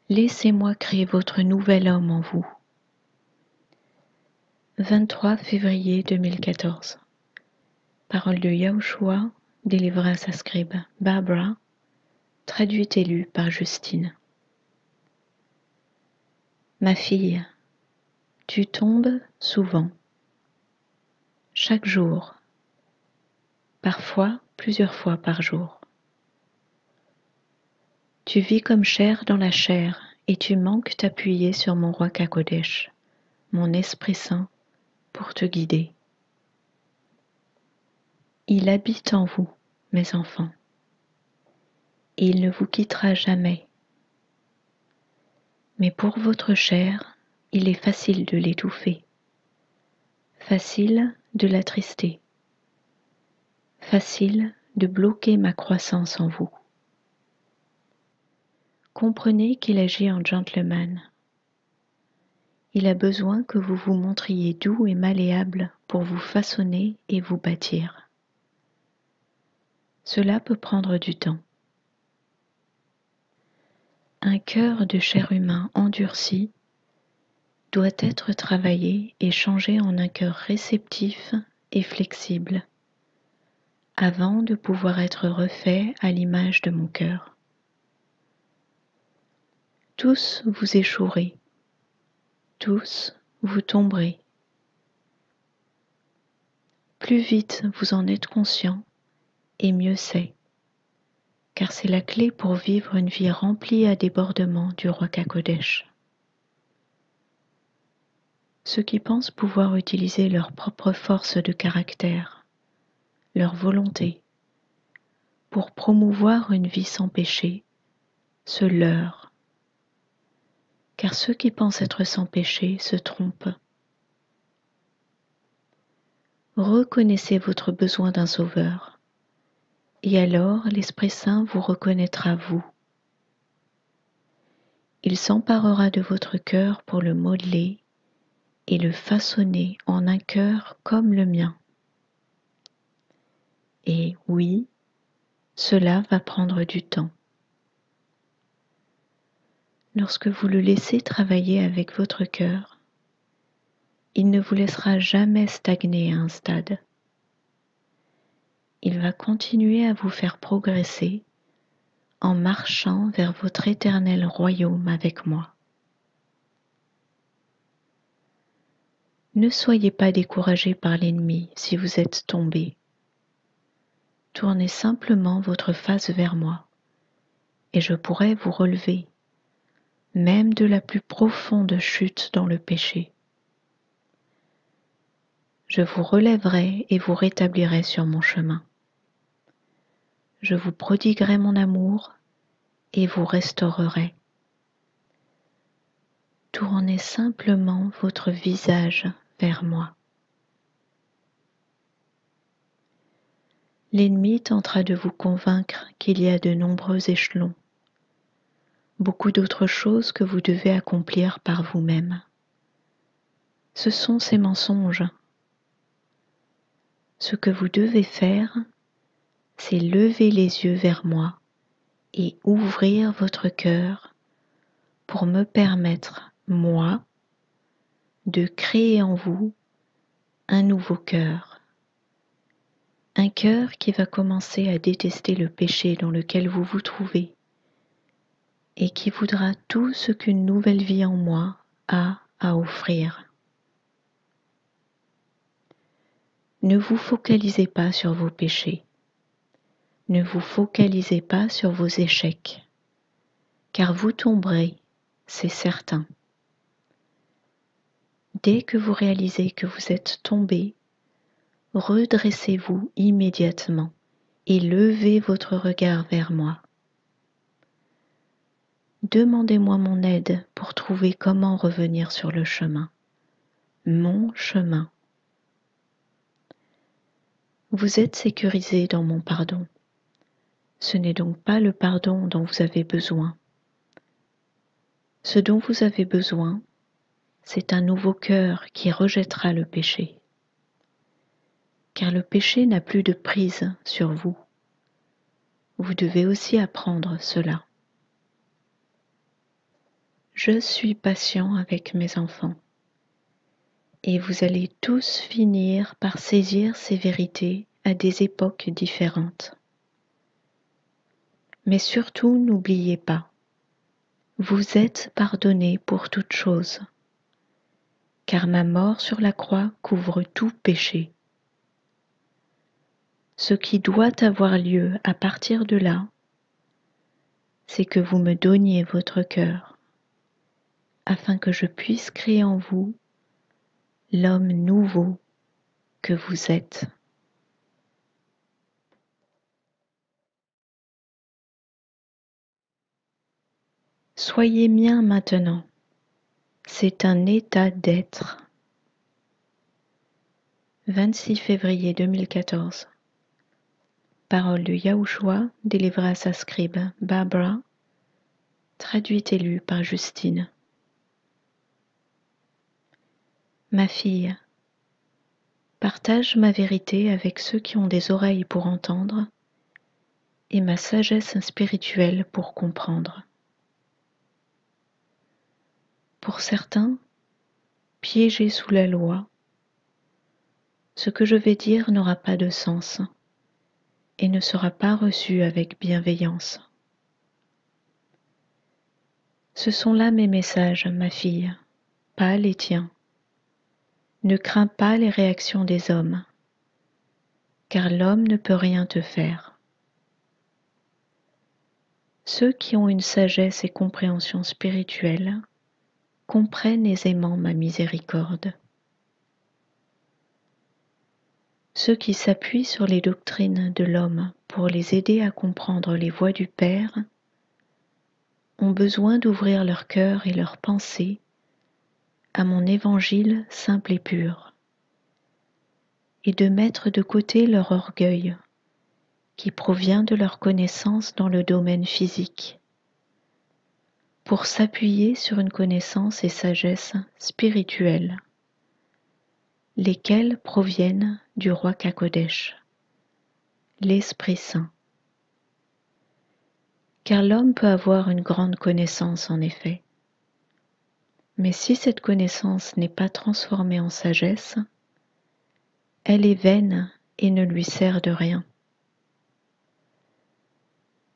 Laissez-moi créer votre nouvel homme en vous. 23 février 2014. Parole de Yahushua, délivrée à sa scribe Barbara, traduite et lue par Justine. Ma fille, tu tombes souvent, chaque jour, parfois plusieurs fois par jour. Tu vis comme chair dans la chair et tu manques t'appuyer sur mon roi Kakodesh, mon Esprit Saint, pour te guider. Il habite en vous, mes enfants, et il ne vous quittera jamais. Mais pour votre chair, il est facile de l'étouffer, facile de l'attrister, facile de bloquer ma croissance en vous. Comprenez qu'il agit en gentleman. Il a besoin que vous vous montriez doux et malléable pour vous façonner et vous bâtir. Cela peut prendre du temps. Un cœur de chair humain endurci doit être travaillé et changé en un cœur réceptif et flexible, avant de pouvoir être refait à l'image de mon cœur. Tous vous échouerez, tous vous tomberez. Plus vite vous en êtes conscient, et mieux c'est, car c'est la clé pour vivre une vie remplie à débordement du roi Kakodesh. Ceux qui pensent pouvoir utiliser leur propre force de caractère, leur volonté, pour promouvoir une vie sans péché, se leurrent. Car ceux qui pensent être sans péché se trompent. Reconnaissez votre besoin d'un sauveur, et alors l'Esprit Saint vous reconnaîtra vous. Il s'emparera de votre cœur pour le modeler et le façonner en un cœur comme le mien. Et oui, cela va prendre du temps. Lorsque vous le laissez travailler avec votre cœur, il ne vous laissera jamais stagner à un stade. Il va continuer à vous faire progresser en marchant vers votre éternel royaume avec moi. Ne soyez pas découragés par l'ennemi si vous êtes tombés. Tournez simplement votre face vers moi, et je pourrai vous relever, même de la plus profonde chute dans le péché. Je vous relèverai et vous rétablirai sur mon chemin. Je vous prodiguerai mon amour et vous restaurerai. Tournez simplement votre visage vers moi. L'ennemi tentera de vous convaincre qu'il y a de nombreux échelons, beaucoup d'autres choses que vous devez accomplir par vous-même. Ce sont ces mensonges. Ce que vous devez faire, c'est lever les yeux vers moi et ouvrir votre cœur pour me permettre, moi, de créer en vous un nouveau cœur. Un cœur qui va commencer à détester le péché dans lequel vous vous trouvez et qui voudra tout ce qu'une nouvelle vie en moi a à offrir. Ne vous focalisez pas sur vos péchés. Ne vous focalisez pas sur vos échecs, car vous tomberez, c'est certain. Dès que vous réalisez que vous êtes tombé, redressez-vous immédiatement et levez votre regard vers moi. Demandez-moi mon aide pour trouver comment revenir sur le chemin, mon chemin. Vous êtes sécurisé dans mon pardon. Ce n'est donc pas le pardon dont vous avez besoin. Ce dont vous avez besoin, c'est un nouveau cœur qui rejettera le péché. Car le péché n'a plus de prise sur vous. Vous devez aussi apprendre cela. Je suis patient avec mes enfants. Et vous allez tous finir par saisir ces vérités à des époques différentes. Mais surtout, n'oubliez pas, vous êtes pardonnés pour toute chose, car ma mort sur la croix couvre tout péché. Ce qui doit avoir lieu à partir de là, c'est que vous me donniez votre cœur, afin que je puisse créer en vous l'homme nouveau que vous êtes. Soyez mien maintenant, c'est un état d'être. 26 février 2014. Parole de Yahushua délivrée à sa scribe Barbara, traduite et lue par Justine. Ma fille, partage ma vérité avec ceux qui ont des oreilles pour entendre et ma sagesse spirituelle pour comprendre. Pour certains, piégés sous la loi, ce que je vais dire n'aura pas de sens et ne sera pas reçu avec bienveillance. Ce sont là mes messages, ma fille, pas les tiens. Ne crains pas les réactions des hommes, car l'homme ne peut rien te faire. Ceux qui ont une sagesse et compréhension spirituelle comprennent aisément ma miséricorde. Ceux qui s'appuient sur les doctrines de l'homme pour les aider à comprendre les voies du Père ont besoin d'ouvrir leur cœur et leur pensée à mon évangile simple et pur, et de mettre de côté leur orgueil qui provient de leur connaissance dans le domaine physique, pour s'appuyer sur une connaissance et sagesse spirituelle, lesquelles proviennent du roi Kakodesh, l'Esprit Saint. Car l'homme peut avoir une grande connaissance en effet, mais si cette connaissance n'est pas transformée en sagesse, elle est vaine et ne lui sert de rien.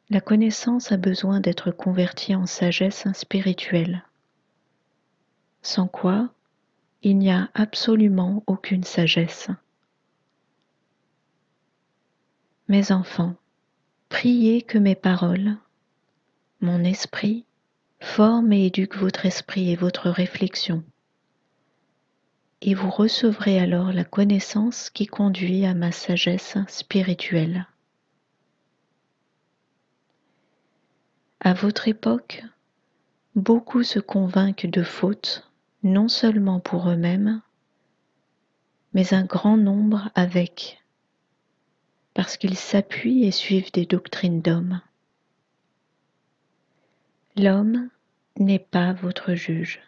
La connaissance a besoin d'être convertie en sagesse spirituelle, sans quoi il n'y a absolument aucune sagesse. Mes enfants, priez que mes paroles, mon esprit, forment et éduquent votre esprit et votre réflexion, et vous recevrez alors la connaissance qui conduit à ma sagesse spirituelle. À votre époque, beaucoup se convainquent de fautes, non seulement pour eux-mêmes, mais un grand nombre avec, parce qu'ils s'appuient et suivent des doctrines d'hommes. L'homme n'est pas votre juge,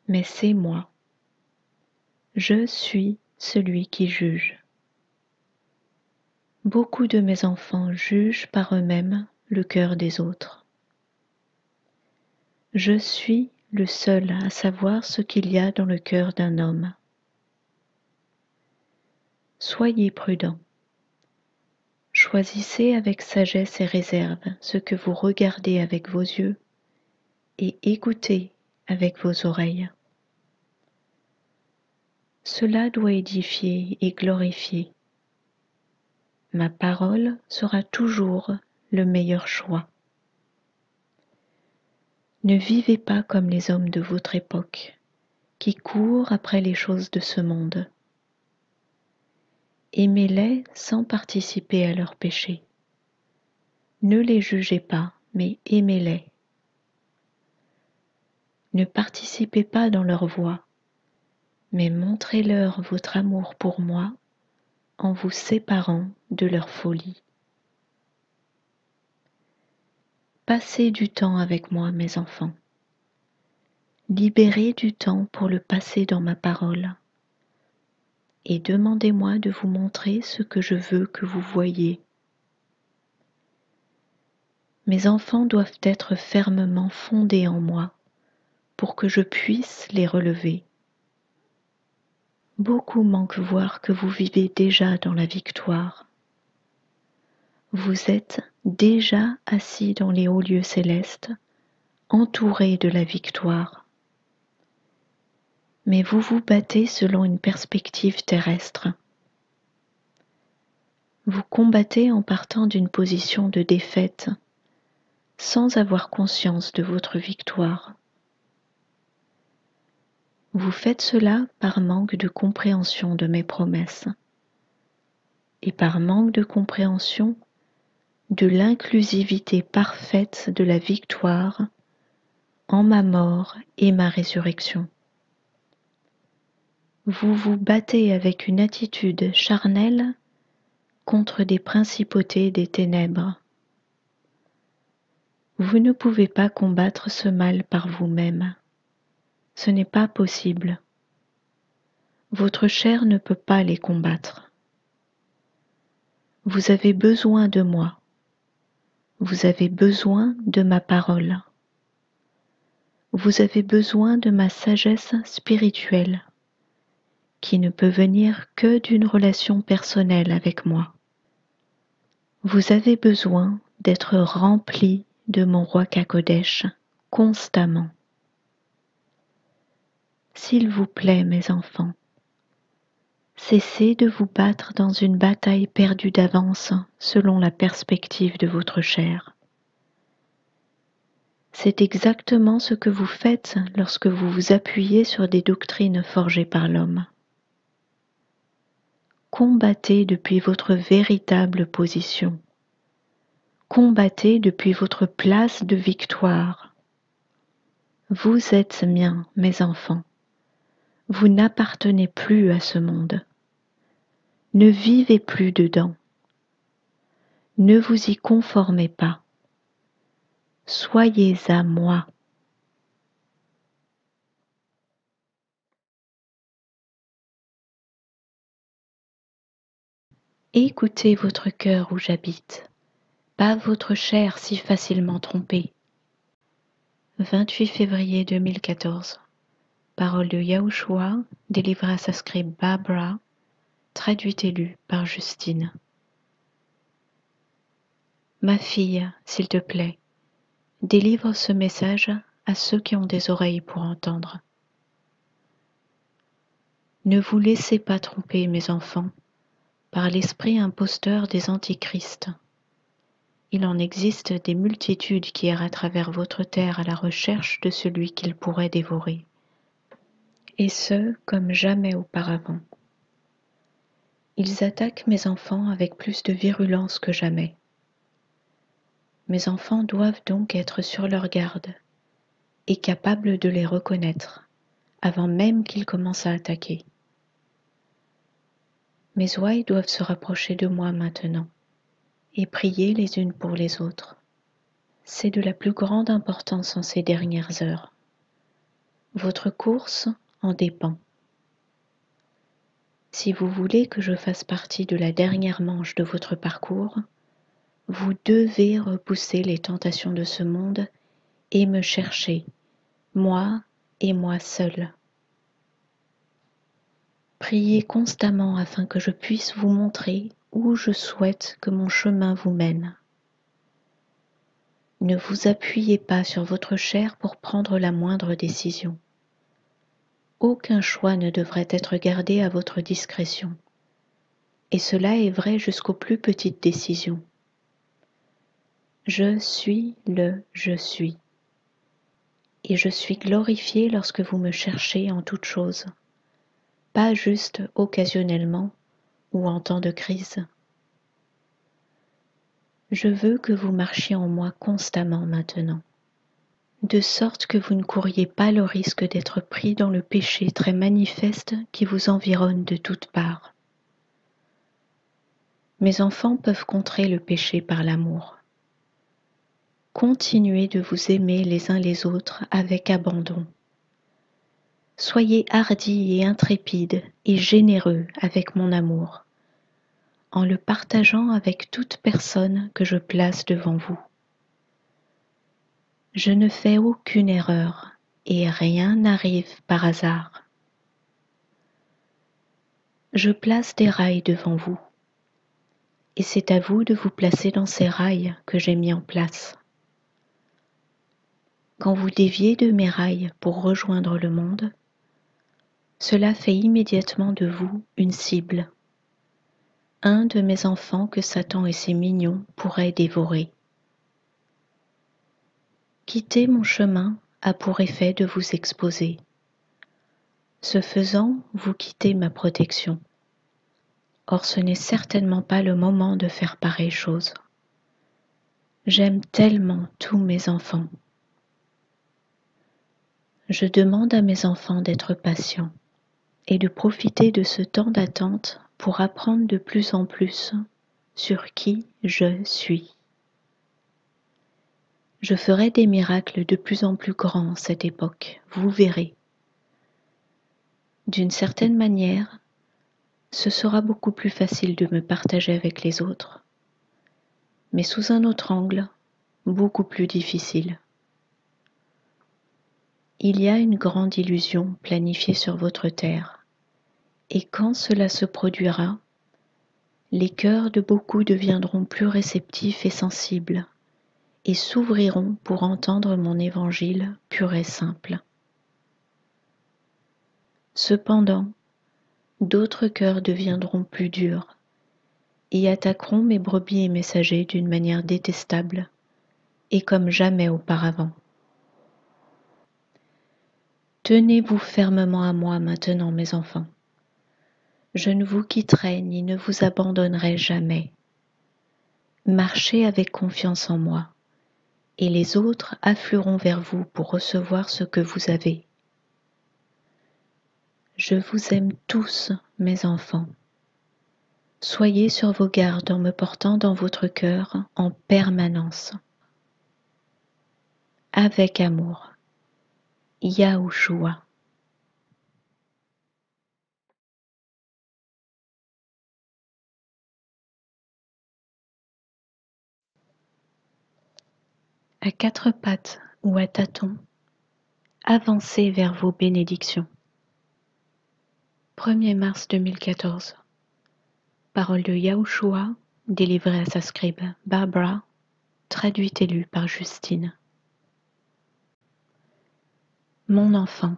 mais c'est moi. Je suis celui qui juge. Beaucoup de mes enfants jugent par eux-mêmes le cœur des autres. Je suis le seul à savoir ce qu'il y a dans le cœur d'un homme. Soyez prudents. Choisissez avec sagesse et réserve ce que vous regardez avec vos yeux et écoutez avec vos oreilles. Cela doit édifier et glorifier. Ma parole sera toujours le meilleur choix. Ne vivez pas comme les hommes de votre époque, qui courent après les choses de ce monde. Aimez-les sans participer à leurs péchés. Ne les jugez pas, mais aimez-les. Ne participez pas dans leur voie, mais montrez-leur votre amour pour moi en vous séparant de leur folie. Passez du temps avec moi, mes enfants. Libérez du temps pour le passer dans ma parole. Et demandez-moi de vous montrer ce que je veux que vous voyiez. Mes enfants doivent être fermement fondés en moi pour que je puisse les relever. Beaucoup manquent voir que vous vivez déjà dans la victoire. Vous êtes déjà assis dans les hauts lieux célestes, entourés de la victoire. Mais vous vous battez selon une perspective terrestre. Vous combattez en partant d'une position de défaite, sans avoir conscience de votre victoire. Vous faites cela par manque de compréhension de mes promesses et par manque de compréhension de l'inclusivité parfaite de la victoire en ma mort et ma résurrection. Vous vous battez avec une attitude charnelle contre des principautés des ténèbres. Vous ne pouvez pas combattre ce mal par vous-même. Ce n'est pas possible. Votre chair ne peut pas les combattre. Vous avez besoin de moi. Vous avez besoin de ma parole. Vous avez besoin de ma sagesse spirituelle, qui ne peut venir que d'une relation personnelle avec moi. Vous avez besoin d'être rempli de mon roi Kakodesh constamment. S'il vous plaît, mes enfants, cessez de vous battre dans une bataille perdue d'avance selon la perspective de votre chair. C'est exactement ce que vous faites lorsque vous vous appuyez sur des doctrines forgées par l'homme. Combattez depuis votre véritable position. Combattez depuis votre place de victoire. Vous êtes miens, mes enfants. Vous n'appartenez plus à ce monde. Ne vivez plus dedans. Ne vous y conformez pas. Soyez à moi. Écoutez votre cœur où j'habite, pas votre chair si facilement trompée. 28 février 2014. Parole de Yahushua, délivrée à sa scribe Barbara, traduite et lue par Justine. Ma fille, s'il te plaît, délivre ce message à ceux qui ont des oreilles pour entendre. Ne vous laissez pas tromper, mes enfants, par l'esprit imposteur des antichrists. Il en existe des multitudes qui errent à travers votre terre à la recherche de celui qu'ils pourraient dévorer, et ce, comme jamais auparavant. Ils attaquent mes enfants avec plus de virulence que jamais. Mes enfants doivent donc être sur leur garde et capables de les reconnaître avant même qu'ils commencent à attaquer. Mes ouailles doivent se rapprocher de moi maintenant et prier les unes pour les autres. C'est de la plus grande importance en ces dernières heures. Votre course en dépend. Si vous voulez que je fasse partie de la dernière manche de votre parcours, vous devez repousser les tentations de ce monde et me chercher, moi et moi seul. Priez constamment afin que je puisse vous montrer où je souhaite que mon chemin vous mène. Ne vous appuyez pas sur votre chair pour prendre la moindre décision. Aucun choix ne devrait être gardé à votre discrétion. Et cela est vrai jusqu'aux plus petites décisions. Je suis le je suis. Et je suis glorifié lorsque vous me cherchez en toutes choses, pas juste occasionnellement ou en temps de crise. Je veux que vous marchiez en moi constamment maintenant, de sorte que vous ne couriez pas le risque d'être pris dans le péché très manifeste qui vous environne de toutes parts. Mes enfants peuvent contrer le péché par l'amour. Continuez de vous aimer les uns les autres avec abandon. Soyez hardis et intrépides et généreux avec mon amour, en le partageant avec toute personne que je place devant vous. Je ne fais aucune erreur et rien n'arrive par hasard. Je place des rails devant vous et c'est à vous de vous placer dans ces rails que j'ai mis en place. Quand vous déviez de mes rails pour rejoindre le monde, cela fait immédiatement de vous une cible, un de mes enfants que Satan et ses mignons pourraient dévorer. Quitter mon chemin a pour effet de vous exposer. Ce faisant, vous quittez ma protection. Or ce n'est certainement pas le moment de faire pareille chose. J'aime tellement tous mes enfants. Je demande à mes enfants d'être patients et de profiter de ce temps d'attente pour apprendre de plus en plus sur qui je suis. Je ferai des miracles de plus en plus grands à cette époque, vous verrez. D'une certaine manière, ce sera beaucoup plus facile de me partager avec les autres, mais sous un autre angle, beaucoup plus difficile. Il y a une grande illusion planifiée sur votre terre, et quand cela se produira, les cœurs de beaucoup deviendront plus réceptifs et sensibles, et s'ouvriront pour entendre mon évangile pur et simple. Cependant, d'autres cœurs deviendront plus durs, et attaqueront mes brebis et messagers d'une manière détestable, et comme jamais auparavant. Tenez-vous fermement à moi maintenant, mes enfants. Je ne vous quitterai ni ne vous abandonnerai jamais. Marchez avec confiance en moi, et les autres afflueront vers vous pour recevoir ce que vous avez. Je vous aime tous, mes enfants. Soyez sur vos gardes en me portant dans votre cœur en permanence. Avec amour, Yahushua. À quatre pattes ou à tâtons, avancez vers vos bénédictions. 1er mars 2014. Parole de Yahushua, délivrée à sa scribe Barbara, traduite et lue par Justine. Mon enfant,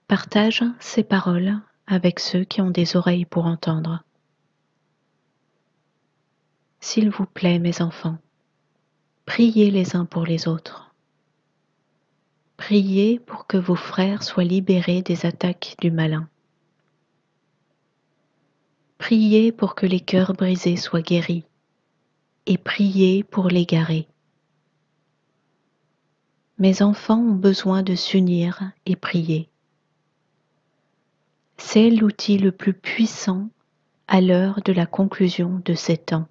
partage ces paroles avec ceux qui ont des oreilles pour entendre. S'il vous plaît, mes enfants, priez les uns pour les autres. Priez pour que vos frères soient libérés des attaques du malin. Priez pour que les cœurs brisés soient guéris et priez pour l'égaré. Mes enfants ont besoin de s'unir et prier. C'est l'outil le plus puissant à l'heure de la conclusion de ces temps.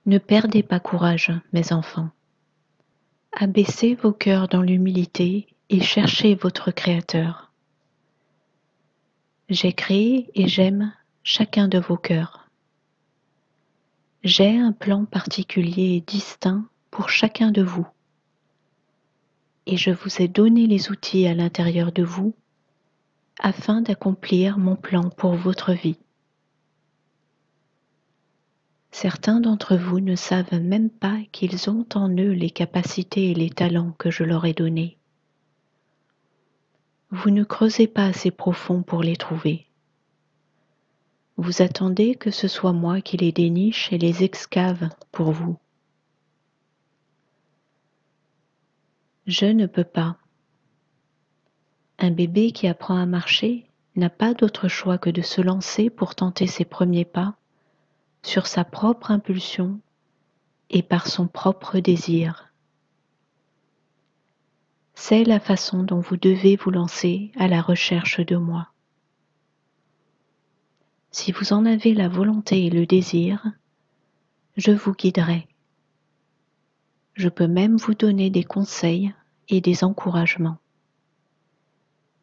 Ne perdez pas courage, mes enfants. Abaissez vos cœurs dans l'humilité et cherchez votre Créateur. J'ai créé et j'aime chacun de vos cœurs. J'ai un plan particulier et distinct pour chacun de vous. Et je vous ai donné les outils à l'intérieur de vous afin d'accomplir mon plan pour votre vie. Certains d'entre vous ne savent même pas qu'ils ont en eux les capacités et les talents que je leur ai donnés. Vous ne creusez pas assez profond pour les trouver. Vous attendez que ce soit moi qui les déniche et les excave pour vous. Je ne peux pas. Un bébé qui apprend à marcher n'a pas d'autre choix que de se lancer pour tenter ses premiers pas sur sa propre impulsion et par son propre désir. C'est la façon dont vous devez vous lancer à la recherche de moi. Si vous en avez la volonté et le désir, je vous guiderai. Je peux même vous donner des conseils et des encouragements.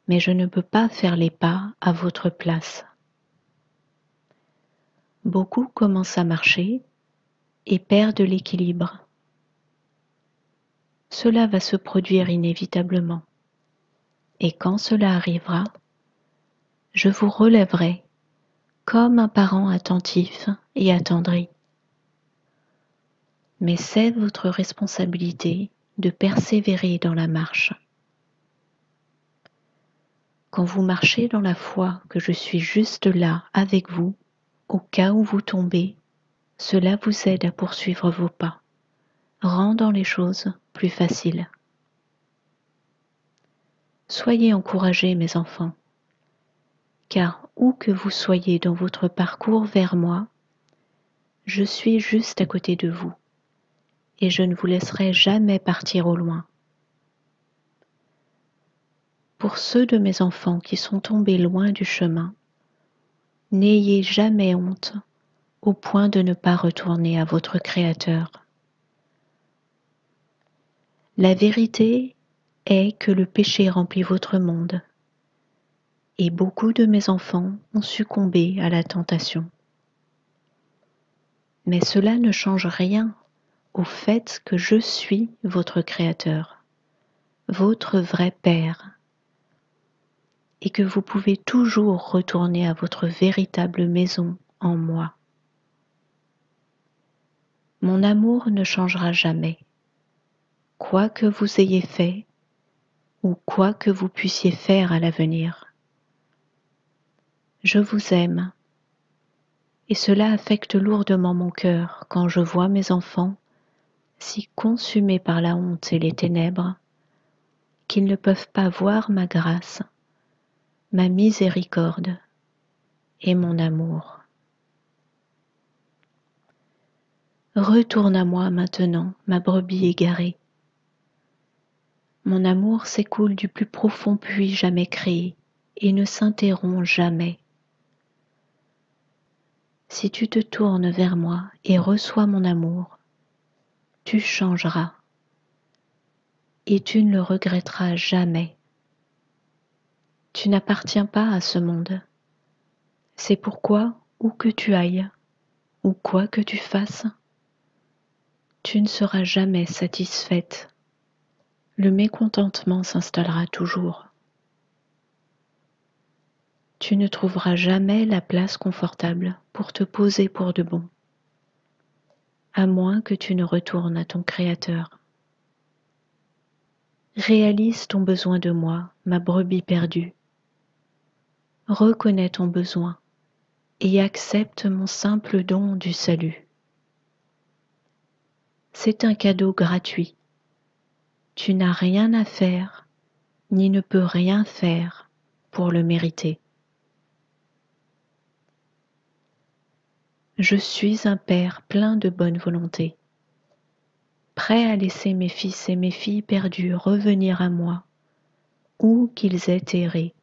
Mais je ne peux pas faire les pas à votre place. Beaucoup commencent à marcher et perdent l'équilibre cela va se produire inévitablement. Et quand cela arrivera, je vous relèverai comme un parent attentif et attendri. Mais c'est votre responsabilité de persévérer dans la marche. Quand vous marchez dans la foi que je suis juste là avec vous, au cas où vous tombez, cela vous aide à poursuivre vos pas, rendant les choses plus faciles. Soyez encouragés, mes enfants, car où que vous soyez dans votre parcours vers moi, je suis juste à côté de vous et je ne vous laisserai jamais partir au loin. Pour ceux de mes enfants qui sont tombés loin du chemin, n'ayez jamais honte au point de ne pas retourner à votre Créateur. La vérité est que le péché remplit votre monde et beaucoup de mes enfants ont succombé à la tentation. Mais cela ne change rien au fait que je suis votre Créateur, votre vrai Père, et que vous pouvez toujours retourner à votre véritable maison en moi. Mon amour ne changera jamais, quoi que vous ayez fait ou quoi que vous puissiez faire à l'avenir. Je vous aime, et cela affecte lourdement mon cœur quand je vois mes enfants si consumés par la honte et les ténèbres qu'ils ne peuvent pas voir ma grâce, ma miséricorde et mon amour. Retourne à moi maintenant, ma brebis égarée. Mon amour s'écoule du plus profond puits jamais créé et ne s'interrompt jamais. Si tu te tournes vers moi et reçois mon amour, tu changeras et tu ne le regretteras jamais. Tu n'appartiens pas à ce monde. C'est pourquoi, où que tu ailles, ou quoi que tu fasses, tu ne seras jamais satisfaite. Le mécontentement s'installera toujours. Tu ne trouveras jamais la place confortable pour te poser pour de bon, à moins que tu ne retournes à ton Créateur. Réalise ton besoin de moi, ma brebis perdue. Reconnais ton besoin et accepte mon simple don du salut. C'est un cadeau gratuit. Tu n'as rien à faire, ni ne peux rien faire pour le mériter. Je suis un Père plein de bonne volonté, prêt à laisser mes fils et mes filles perdus revenir à moi, où qu'ils aient erré,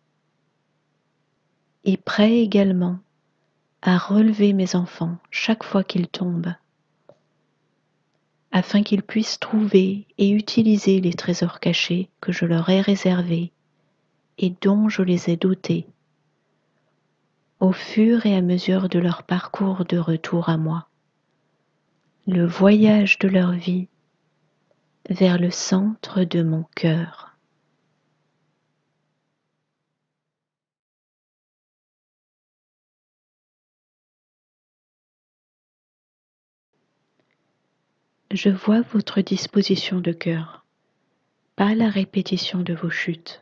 et prêt également à relever mes enfants chaque fois qu'ils tombent, afin qu'ils puissent trouver et utiliser les trésors cachés que je leur ai réservés et dont je les ai dotés, au fur et à mesure de leur parcours de retour à moi, le voyage de leur vie vers le centre de mon cœur. Je vois votre disposition de cœur, pas la répétition de vos chutes.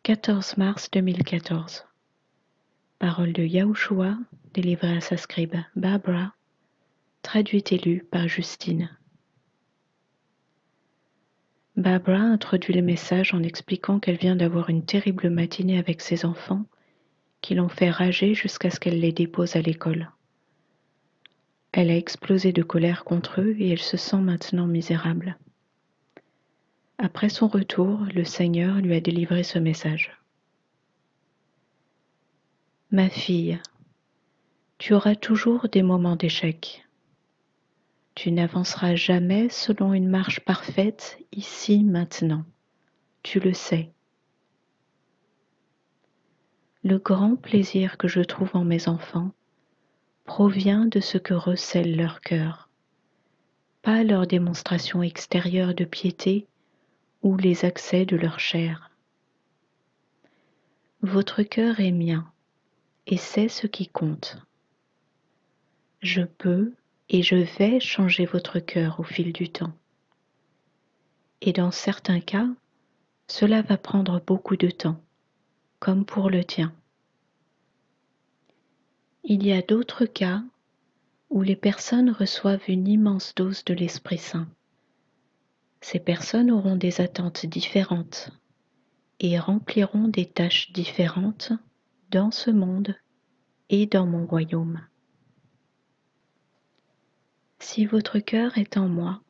14 mars 2014. Parole de Yahushua, délivrée à sa scribe Barbara, traduite et lue par Justine. Barbara introduit le message en expliquant qu'elle vient d'avoir une terrible matinée avec ses enfants qui l'ont fait rager jusqu'à ce qu'elle les dépose à l'école. Elle a explosé de colère contre eux et elle se sent maintenant misérable. Après son retour, le Seigneur lui a délivré ce message. Ma fille, tu auras toujours des moments d'échec. Tu n'avanceras jamais selon une marche parfaite ici maintenant. Tu le sais. Le grand plaisir que je trouve en mes enfants provient de ce que recèle leur cœur. pas leur démonstration extérieure de piété ou les accès de leur chair. Votre cœur est mien, et c'est ce qui compte. Je peux et je vais changer votre cœur au fil du temps. Et dans certains cas, cela va prendre beaucoup de temps, comme pour le tien. Il y a d'autres cas où les personnes reçoivent une immense dose de l'Esprit Saint. Ces personnes auront des attentes différentes et rempliront des tâches différentes dans ce monde et dans mon royaume. Si votre cœur est en moi,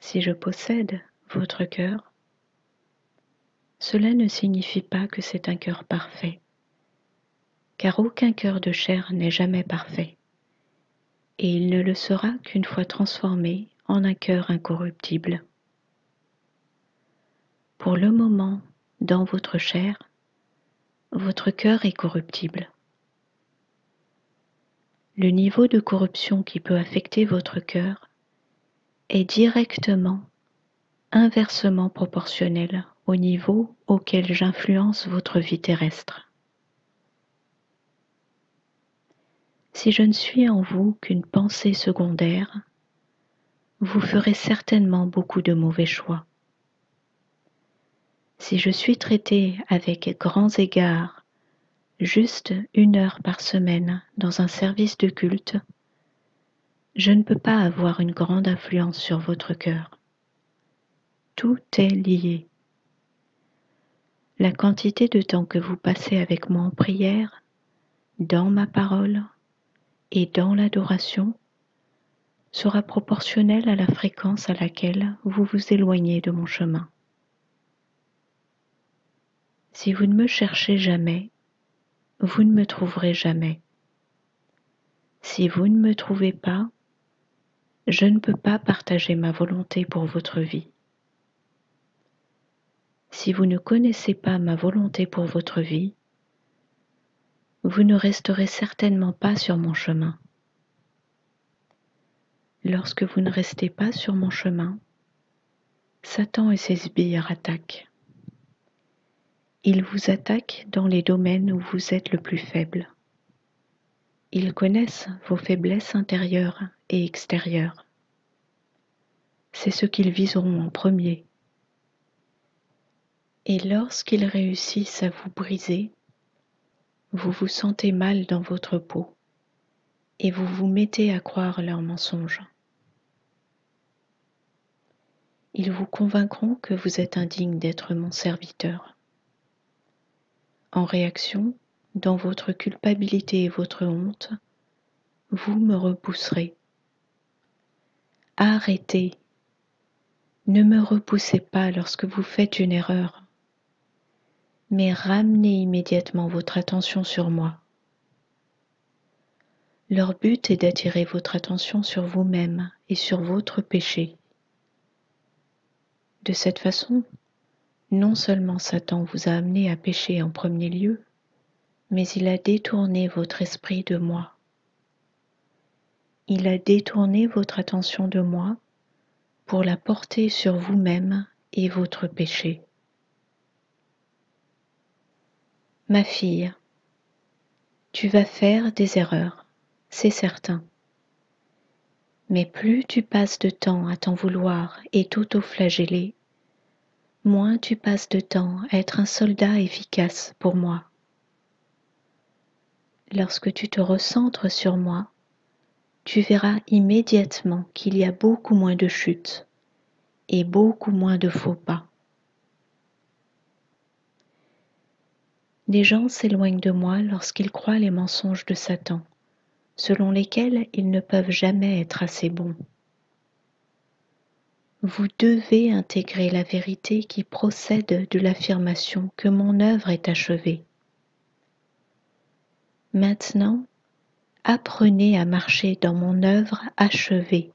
si je possède votre cœur, cela ne signifie pas que c'est un cœur parfait, car aucun cœur de chair n'est jamais parfait, et il ne le sera qu'une fois transformé en un cœur incorruptible. Pour le moment, dans votre chair, votre cœur est corruptible. Le niveau de corruption qui peut affecter votre cœur est directement, inversement proportionnel au niveau auquel j'influence votre vie terrestre. Si je ne suis en vous qu'une pensée secondaire, vous ferez certainement beaucoup de mauvais choix. Si je suis traité avec grands égards juste 1 heure par semaine dans un service de culte, je ne peux pas avoir une grande influence sur votre cœur. Tout est lié. La quantité de temps que vous passez avec moi en prière, dans ma parole et dans l'adoration sera proportionnelle à la fréquence à laquelle vous vous éloignez de mon chemin. Si vous ne me cherchez jamais, vous ne me trouverez jamais. Si vous ne me trouvez pas, je ne peux pas partager ma volonté pour votre vie. Si vous ne connaissez pas ma volonté pour votre vie, vous ne resterez certainement pas sur mon chemin. Lorsque vous ne restez pas sur mon chemin, Satan et ses sbires attaquent. Ils vous attaquent dans les domaines où vous êtes le plus faible. Ils connaissent vos faiblesses intérieures et extérieures. C'est ce qu'ils viseront en premier. Et lorsqu'ils réussissent à vous briser, vous vous sentez mal dans votre peau et vous vous mettez à croire leurs mensonges. Ils vous convaincront que vous êtes indigne d'être mon serviteur. En réaction, dans votre culpabilité et votre honte, vous me repousserez. Arrêtez. Ne me repoussez pas lorsque vous faites une erreur, mais ramenez immédiatement votre attention sur moi. Leur but est d'attirer votre attention sur vous-même et sur votre péché. De cette façon, non seulement Satan vous a amené à pécher en premier lieu, mais il a détourné votre esprit de moi. Il a détourné votre attention de moi pour la porter sur vous-même et votre péché. Ma fille, tu vas faire des erreurs, c'est certain. Mais plus tu passes de temps à t'en vouloir et t'auto-flageller, moins tu passes de temps à être un soldat efficace pour moi. Lorsque tu te recentres sur moi, tu verras immédiatement qu'il y a beaucoup moins de chutes et beaucoup moins de faux pas. Les gens s'éloignent de moi lorsqu'ils croient les mensonges de Satan, selon lesquels ils ne peuvent jamais être assez bons. Vous devez intégrer la vérité qui procède de l'affirmation que mon œuvre est achevée. Maintenant, apprenez à marcher dans mon œuvre achevée.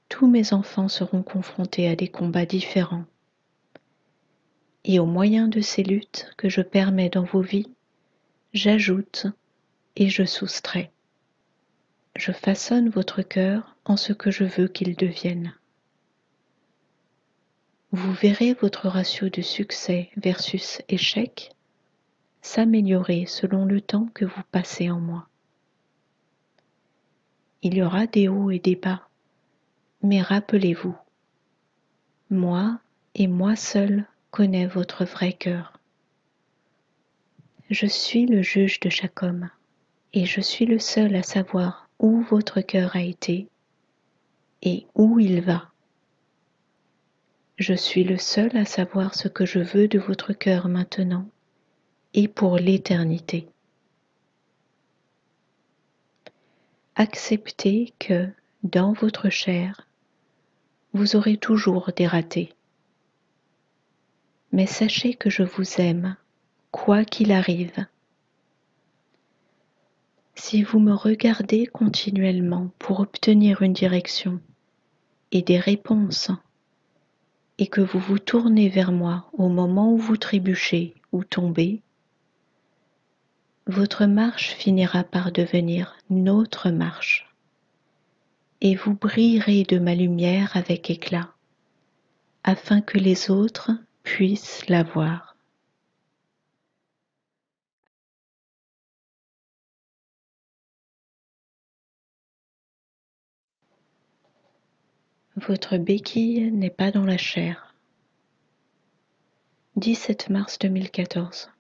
Tous mes enfants seront confrontés à des combats différents. Et au moyen de ces luttes que je permets dans vos vies, j'ajoute et je soustrais. je façonne votre cœur en ce que je veux qu'il devienne. Vous verrez votre ratio de succès versus échec s'améliorer selon le temps que vous passez en moi. Il y aura des hauts et des bas, mais rappelez-vous, moi et moi seul connais votre vrai cœur. Je suis le juge de chaque homme, et je suis le seul à savoir où votre cœur a été et où il va. Je suis le seul à savoir ce que je veux de votre cœur maintenant et pour l'éternité. Acceptez que, dans votre chair, vous aurez toujours des ratés. Mais sachez que je vous aime, quoi qu'il arrive. Si vous me regardez continuellement pour obtenir une direction et des réponses, et que vous vous tournez vers moi au moment où vous trébuchez ou tombez, votre marche finira par devenir notre marche, et vous brillerez de ma lumière avec éclat, afin que les autres puissent la voir. Votre béquille n'est pas dans la chair. 17 mars 2014.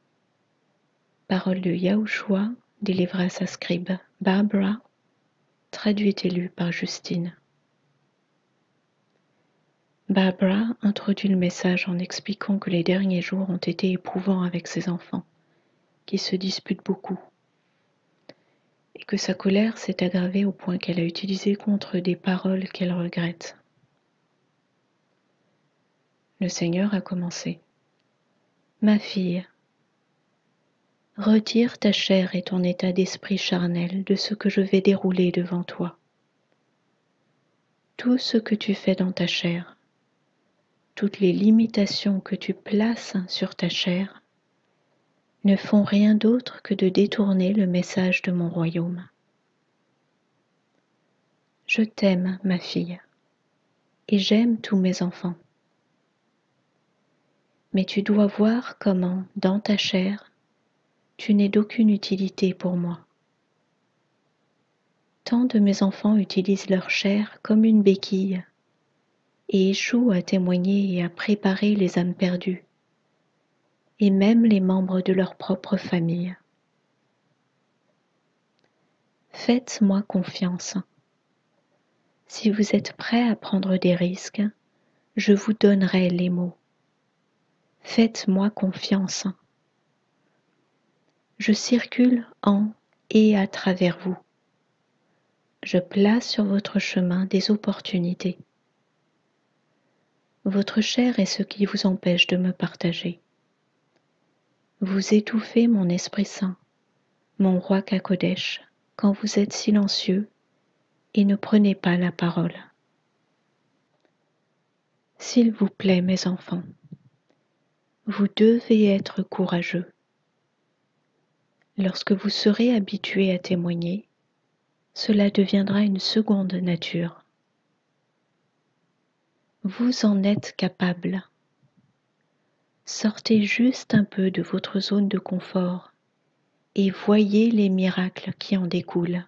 Parole de Yahushua, délivrée à sa scribe Barbara, traduite et lue par Justine. Barbara introduit le message en expliquant que les derniers jours ont été éprouvants avec ses enfants, qui se disputent beaucoup, et que sa colère s'est aggravée au point qu'elle a utilisé contre eux des paroles qu'elle regrette. Le Seigneur a commencé. Ma fille, retire ta chair et ton état d'esprit charnel de ce que je vais dérouler devant toi. Tout ce que tu fais dans ta chair, toutes les limitations que tu places sur ta chair, ne font rien d'autre que de détourner le message de mon royaume. Je t'aime, ma fille, et j'aime tous mes enfants. Mais tu dois voir comment, dans ta chair, tu n'es d'aucune utilité pour moi. Tant de mes enfants utilisent leur chair comme une béquille et échouent à témoigner et à préparer les âmes perdues, et même les membres de leur propre famille. Faites-moi confiance. Si vous êtes prêts à prendre des risques, je vous donnerai les mots. Faites-moi confiance. Je circule en et à travers vous. Je place sur votre chemin des opportunités. Votre chair est ce qui vous empêche de me partager. Vous étouffez mon Esprit Saint, mon roi Kakodesh, quand vous êtes silencieux et ne prenez pas la parole. S'il vous plaît, mes enfants, vous devez être courageux. Lorsque vous serez habitués à témoigner, cela deviendra une seconde nature. Vous en êtes capable. Sortez juste un peu de votre zone de confort et voyez les miracles qui en découlent.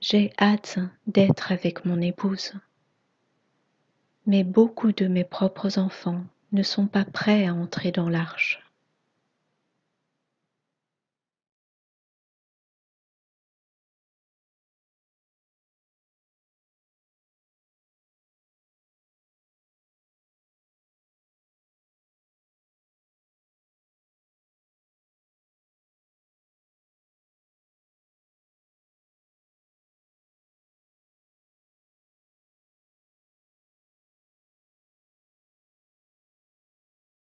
J'ai hâte d'être avec mon épouse, mais beaucoup de mes propres enfants ne sont pas prêts à entrer dans l'arche.